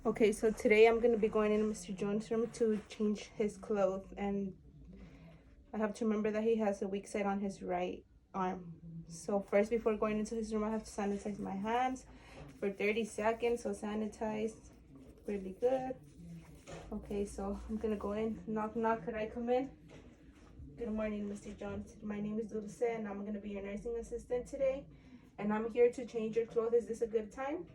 Okay, so today I'm gonna be going in Mr. Jones' room to change his clothes, and I have to remember that he has a weak side on his right arm. So first, before going into his room, I have to sanitize my hands for 30 seconds. So sanitize really good. Okay, so I'm gonna go in. Knock, knock. Could I come in? Good morning, Mr. Jones. My name is Dulce, and I'm gonna be your nursing assistant today. And I'm here to change your clothes. Is this a good time?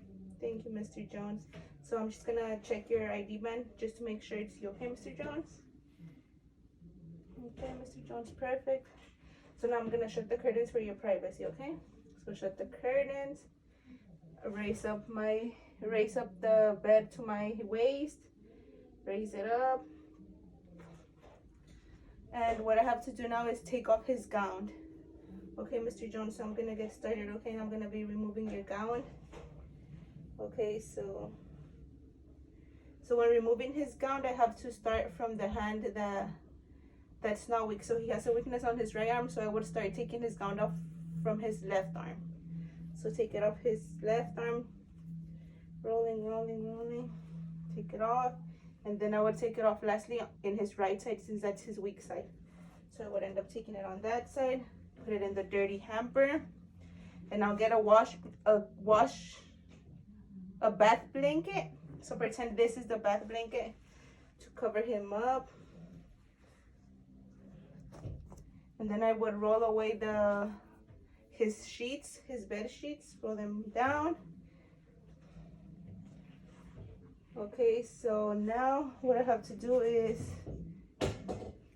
Thank you, Mr. Jones. So I'm just gonna check your ID band just to make sure it's you. Okay, Mr. Jones? Okay, Mr. Jones, perfect. So now I'm gonna shut the curtains for your privacy, okay? So shut the curtains, raise up the bed to my waist, raise it up. And what I have to do now is take off his gown. Okay, Mr. Jones, so I'm gonna get started, okay? And I'm gonna be removing your gown. Okay, so when removing his gown, I have to start from the hand that's not weak. So he has a weakness on his right arm, so I would start taking his gown off from his left arm. So take it off his left arm, rolling, rolling, rolling, take it off, and then I would take it off lastly in his right side, since that's his weak side. So I would end up taking it on that side, put it in the dirty hamper, and I'll get a bath blanket. So pretend this is the bath blanket to cover him up. And then I would roll away his sheets, his bed sheets, roll them down. Okay, so now what I have to do is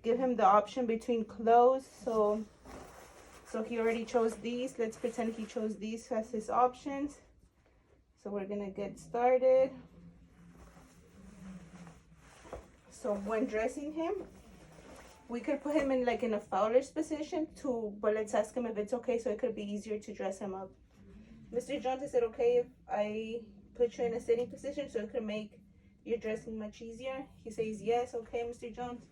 give him the option between clothes. So he already chose these. Let's pretend he chose these as his options. So we're gonna get started. So when dressing him, we could put him in a Fowler's position too, but let's ask him if it's okay, so it could be easier to dress him up. Mr. Jones, is it okay if I put you in a sitting position so it could make your dressing much easier? He says yes. Okay, Mr. Jones.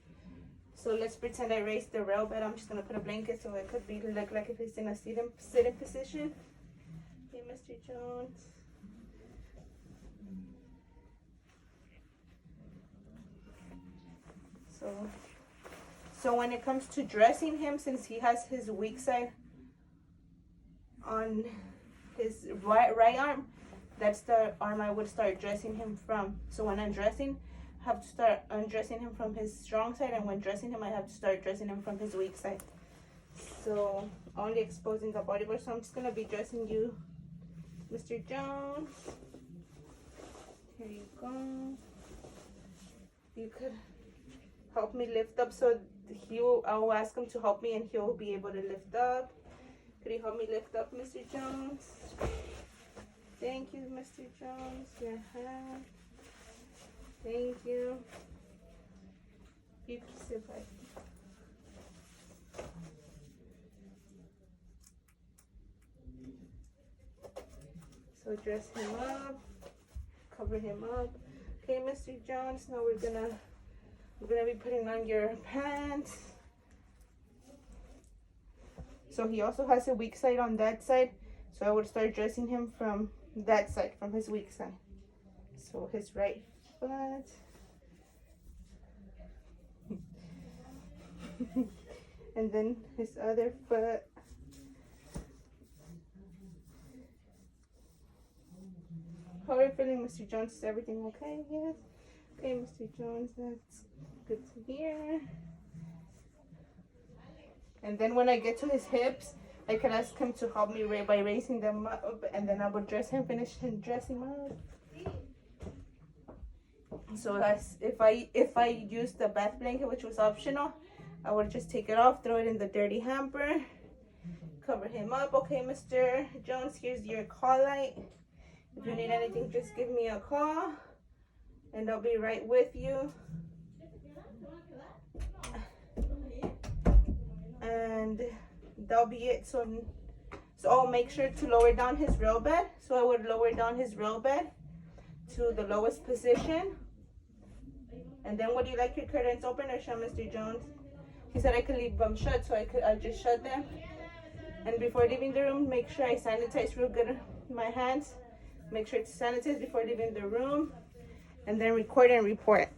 So let's pretend I raised the rail bed. I'm just gonna put a blanket so it could look like if it's in a sitting position. Okay, Mr. Jones. So when it comes to dressing him, since he has his weak side on his right arm, that's the arm I would start dressing him from. So when I'm dressing, I have to start undressing him from his strong side, and when dressing him, I have to start dressing him from his weak side. So only exposing the body part. So I'm just gonna be dressing you, Mr. Jones. Here you go. You could help me lift up, so I'll ask him to help me and he'll be able to lift up. Could you help me lift up, Mr. Jones? Thank you, Mr. Jones. Your hand. Thank you. You can sit back. So dress him up, cover him up. Okay, Mr. Jones, now we're gonna be putting on your pants. So he also has a weak side on that side, so I would start dressing him from that side, from his weak side. So his right foot. And then his other foot. How are you feeling, Mr. Jones? Is everything okay? Yes. Okay, Mr. Jones, that's good to hear. And then when I get to his hips, I can ask him to help me by raising them up, and then I would finish and dress him up. So if I use the bath blanket, which was optional, I would just take it off, throw it in the dirty hamper, cover him up. Okay, Mr. Jones, here's your call light. If you need anything, just give me a call, and I'll be right with you. And that'll be it. So I'll make sure to lower down his rail bed. So I would lower down his rail bed to the lowest position. And then would you like your curtains open or shut, Mr. Jones? He said I could leave them shut, so I'll just shut them. And before leaving the room, make sure I sanitize real good my hands. Make sure to sanitize before leaving the room. and then record and report.